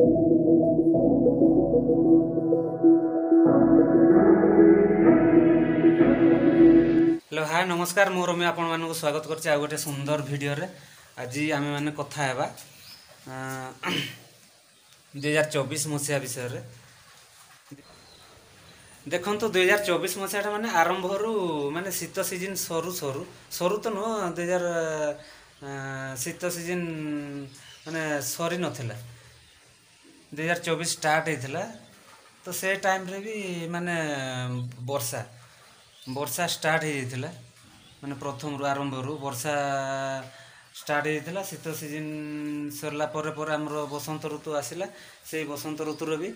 Hello hi नमस्कार मोर मैं आपण मानक स्वागत करछि आ गोटे सुंदर वीडियो रे। आज आमे माने कथा हेबा 2024 मसिया विषय रे। देखंतु 2024 मसियाटा माने आरंभ रु माने शीत सीजन सरू सरू सरू तो नो 2000 शीत सीजन माने सरी नथिला 2024 स्टार्ट हेतिला। तो से टाइम रे भी माने वर्षा वर्षा स्टार्ट हो जाइथिला माने प्रथम रु आरंभ रु वर्षा स्टार्ट होइथिला। शीत सीजन सरला परे परे हमरो बसंत ऋतु आसिला। से बसंत ऋतु रे भी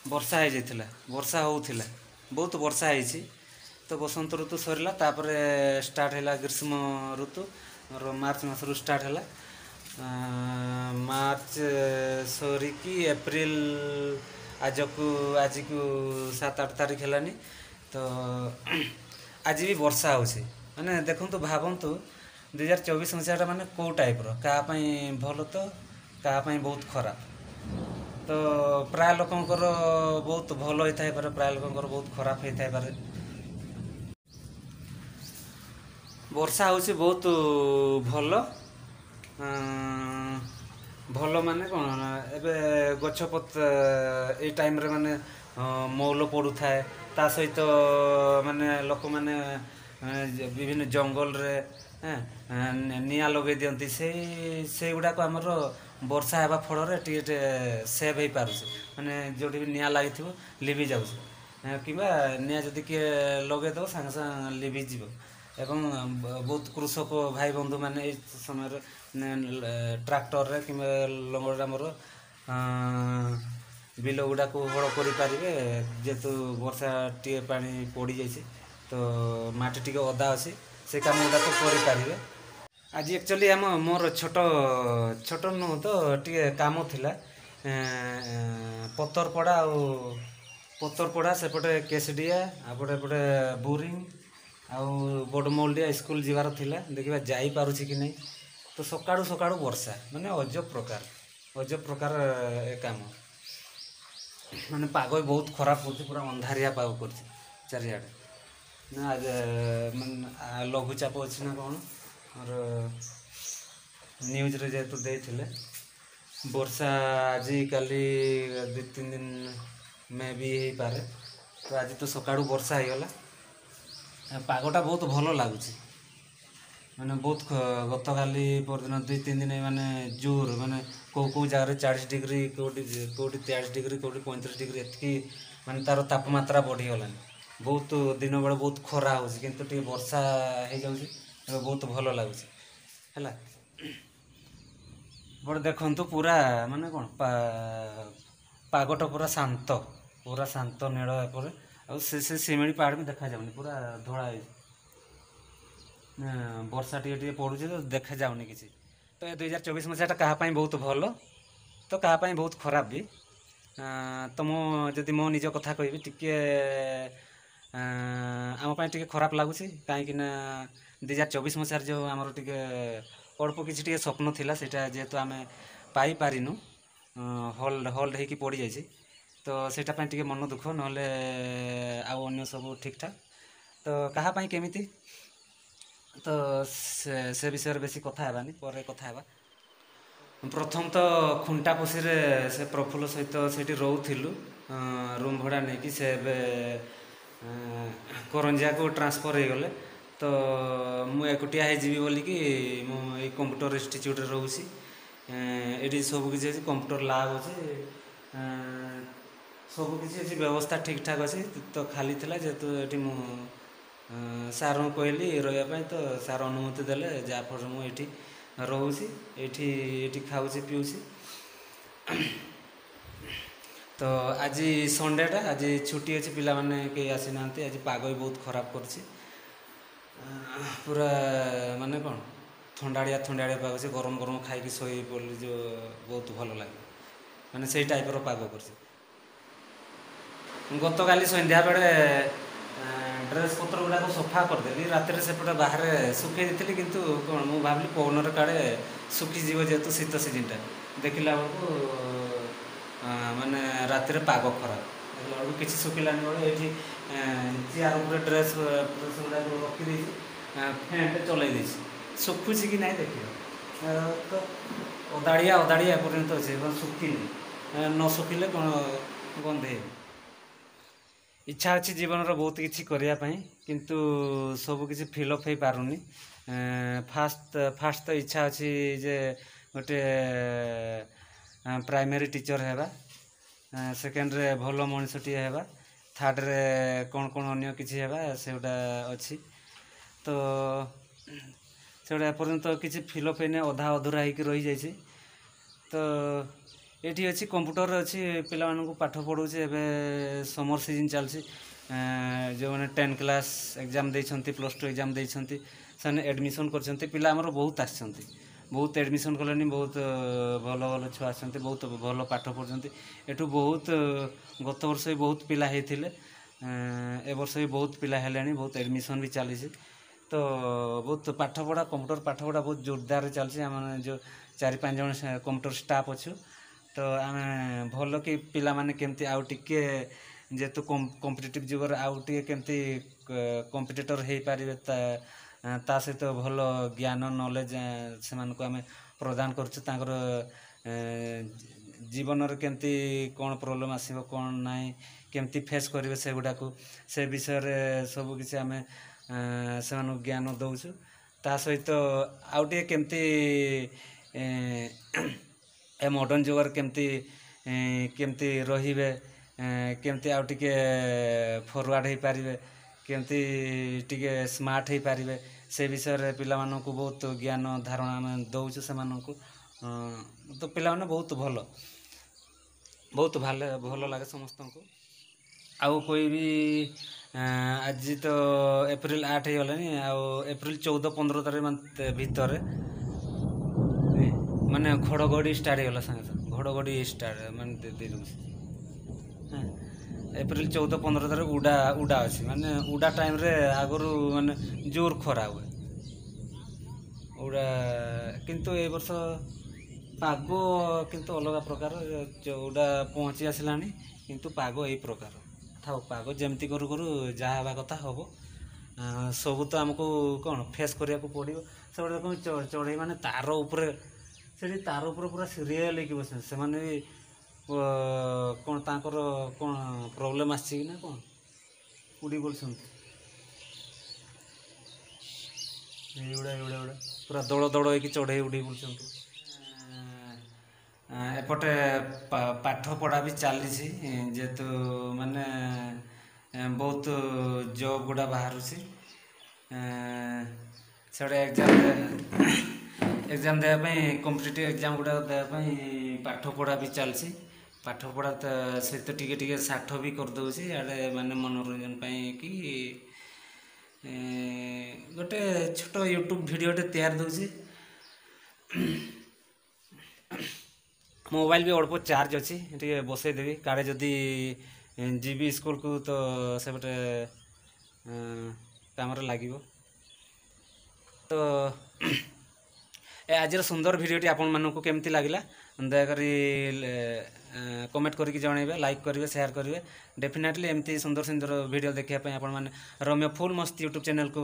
वर्षा हो जाइथिला, वर्षा होउथिला, बहुत वर्षा होइछि। तो बसंत ऋतु सरला तापरे स्टार्ट हैला ग्रीष्म ऋतु और मार्च मास रु स्टार्ट हैला। मार्च सरिकी एप्रिल आज को 7-8 तारीख हेलानी। तो आज भी वर्षा होछि माने देखंतु भावंतु 2024 मसियाटा माने को टाइप रो का पई भलो तो का पई बहुत खराब। तो प्राय लोकंकर बहुत भलो होई थाई पारे, प्राय लोकंकर बहुत खराब होई थाई पारे। वर्षा होछि बहुत भलो भलो माने कोन एबे गछपत ए टाइम रे माने मौल पड़ू थाए। ता सहित माने लोक माने विभिन्न जंगल रे निया लगे दियंती से गुडा को हमर वर्षा हेबा फल रे टिके सेव हे पारुछ माने जोठी भी निया लागिथिबो लिभि जाउछ किबा निया जदि के लगे दो संग संग लिभि जीवो। एवं बहुत कृषक भाई बंधु माने ए समय ट्रैक्टर रे कि लंगड़ा मोर बिल गुड़ा को हड़ कर जेतु वर्षा टे पानी पड़ जाइए। तो माटी टी अदा अच्छी से काम गुड़ा तो करें। आज एक्चुअली आम मोर छोट छोट नुह तो टे काम थिला पतरपड़ा पतरपड़ा सेपटे केसडिया आपटे एपटे बोरिंग आउ बड़मौलिया स्कूल जीवार थिला देखा जाई पारुछि कि नहीं। तो सकाळु सकाळु वर्षा माने अजब प्रकार ए काम माने पाग बहुत खराब होती, पूरा अंधारिया पाग कर चारियाडे ना। आज माने लघुचाप अच्छी ना कौन और न्यूज रे जेतु देथिले वर्षा आज काली 2-3 दिन में भी हो पारे। तो आज तो सकाळु वर्षा हो गला, पागटा बहुत भलो लागुछि माने बहुत गत काली परदिन 2-3 दिन माने जोर माने को जगह 40 डिग्री कोटी 43 डिग्री कोटी 35 डिग्री एतकी माने तार तापमात्रा बढ़ी गलानी। बहुत दिन बेले बहुत खरा होछि किंतु टी वर्षा हो जाउछि बहुत भलो लागुछि हैला। बड़ देखंतु पूरा माने कोन पागटा पूरा शांत नील पर आ से सिमिली पहाड़ भी देखा जाउनी पूरा धोळा वर्षा टे पड़ुଛି तो देखा जाऊनी किसी। तो 2024 मसियाटा क्या बहुत भल तो क्या बहुत खराब भी। तो मुझे मो निज कथा कहि टिके आम टे खराब लगुच कहीं 2024 मसीह जो आमर टे अल्प किसी स्वप्न थिला सेटा जेहेतु आम पाई पारिनु होल्ड होल्ड पड़ जाइए। तो सेटा टे मन दुख ना अन्य सब ठीक ठाक। तो कहाँ केमिति तो से विषय बेसी कथा हेबानी पर कथा हेबा। प्रथम तो खुंटा पशी से प्रफुल्ल सहित से रोलु रूम भड़ा नहीं कि से करंजिया को ट्रांसफर हो गले। तो मु एकुटिया जीवी बोलिकी मु कंप्यूटर इंस्टीट्यूट रोसी ये सब किसी कंप्यूटर लैब अच्छे सब किसी व्यवस्था ठीक ठाक अच्छे। तो खाली थिला जेहेतु ये सार कहली रही तो सार अनुमति देले जहाँफल मुझे रोसी ये खाऊँ पीऊँगी। तो आज संडेटा आज छुट्टी अच्छी पिला माने कहीं आसी ना। आज पाग भी बहुत खराब कर पूरा माने कौन थंडाड़िया पाग से गरम गरम खाई शोई पड़ी जो बहुत भल लगे माने से टाइप पाग कर। गत काली संध्या बेले ड्रेस पत्र गुड़ा सफा करदेली रात सेपटे बाहर सुखे दी किंतु कौन मु भाविली पवन काड़े सुखीजी जेहेतु शीत सीजनटा देखला बेलू माने रातिर पाग खराब देखला बेलू किसी सुखिलानी बेलू ये चेयर उपर ड्रेस गुड़ा रखी फैन टे चल शुखुची कि ना देख तो ओदाड़िया ओदाड़िया पर्यंत अच्छे शुखिनी न शुखिले कौन गंधे इच्छा अच्छी जीवन बहुत किसी करने किंतु सब किसी फिलअप हो पारुनी फास्ट तो इच्छा अच्छी जे गोटे प्राइमरी टीचर है सेकेंड रे भल मनीषटी है थर्ड रे कौन कौन अन्य किसी है से अच्छी तो से पर्यंत किसी फिलअप होने अधा अधूरा होकर रही जाइए तो ये अच्छी कंप्यूटर अच्छी पिला पाठ पढ़ाऊे एवं समर सीजन चलती जो मैंने 10 क्लास एग्जाम देती +2 एग्जाम देती से एडमिशन कर पिला आमर बहुत आसछंती बहुत एडमिशन कले बहुत भल भल छुआ आसछंती बहुत भल पाठ पढ़ुंट एठू बहुत गत वर्ष भी बहुत पिला होते ए वर्ष भी बहुत पिला है बहुत एडमिशन भी चली तो बहुत पाठ पढ़ा कंप्यूटर पाठ पढ़ा बहुत जोरदार चलती आम जो 4-5 जन कंप्यूटर स्टाफ अच्छु तो आम भल कि पिला माने केमती आउ टिके जेतु कॉम्पिटिटिव जुगर आउ टिके केमती कॉम्पिटिटर हो पारे ता सहित भल ज्ञान नॉलेज से आम प्रदान करछु तांकर जीवन रे केमती कौन प्रोब्लेम आसीबो कौन नाई केमती फेस करिवे से गुडा को से विषय रे सब किसी आम से ज्ञान दउछु ता सहित आउ टिके केमती ए मॉडर्न जुगर केमती केमती रहिबे केमती आउ टिके फॉरवर्ड हो पारिबे केमती टिके स्मार्ट हो पारिबे से विषय रे पिला मानकु बहुत ज्ञान धारणा आम दउछु से मानकु तो पिला माने बहुत भल लगे समस्त को आउ कोई भी आज तो एप्रिल 8 हो गलानी आउ एप्रिल 14-15 तारीख भितर माने घड़घड़ी स्टार्ट होगा सागे घड़घड़ी स्टार्ट माने दे एप्रिल 14-15 तारीख उड़ा अच्छी माने उड़ा टाइम रे आगरू माने जोर खरा हुए उड़ा किंतु ए वर्ष पाग किंतु अलग प्रकार उड़ा पहुँची आसलानी किंतु पाग यही प्रकार था पाग जमती करू करू जहाँ हवा कथा हम सब तो आमको कौन फेस करने को पड़ो से देखो चढ़ई माने तार उपरे से तार उपर पूरा सीरियल हो बस से भी कौन तांकर कौन प्रॉब्लम आसी ना कौन उड़ी बोलते एगुड़ा पूरा दौड़ दौड़ हो चढ़ई उड़ी बोलते एपटे पाठ पढ़ा भी चली जेहेतु माने बहुत जॉब गुड़ा बाहर से एग्जाम देवाई कॉम्पिटिटिव एग्जाम गुड़ा देवाई पाठ पढ़ा भी चलती पाठ पढ़ा सहित टिके साठ भी करदे आड़े माने मनोरंजन कि गोटे छोट यूट्यूब वीडियोटे तैयार दूसरी मोबाइल भी अल्प चार्ज अच्छी टे बसईदेवी काड़े जदि जीवी स्कूल को तो से गोटे काम लगे तो आज सुंदर वीडियोटी आपण मानक केमती लगिला दयाक कमेंट करके जनइबे लाइक करेंगे शेयर करेंगे डेफिनेटली एमती सुंदर सुंदर वीडियो देखापी आपण मैंने रम्य फुल मस्त यूट्यूब चैनल को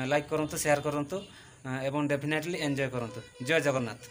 लाइक करूँ शेयर करूँ एवं डेफिनेटली एंजॉय करूँ जय जगन्नाथ।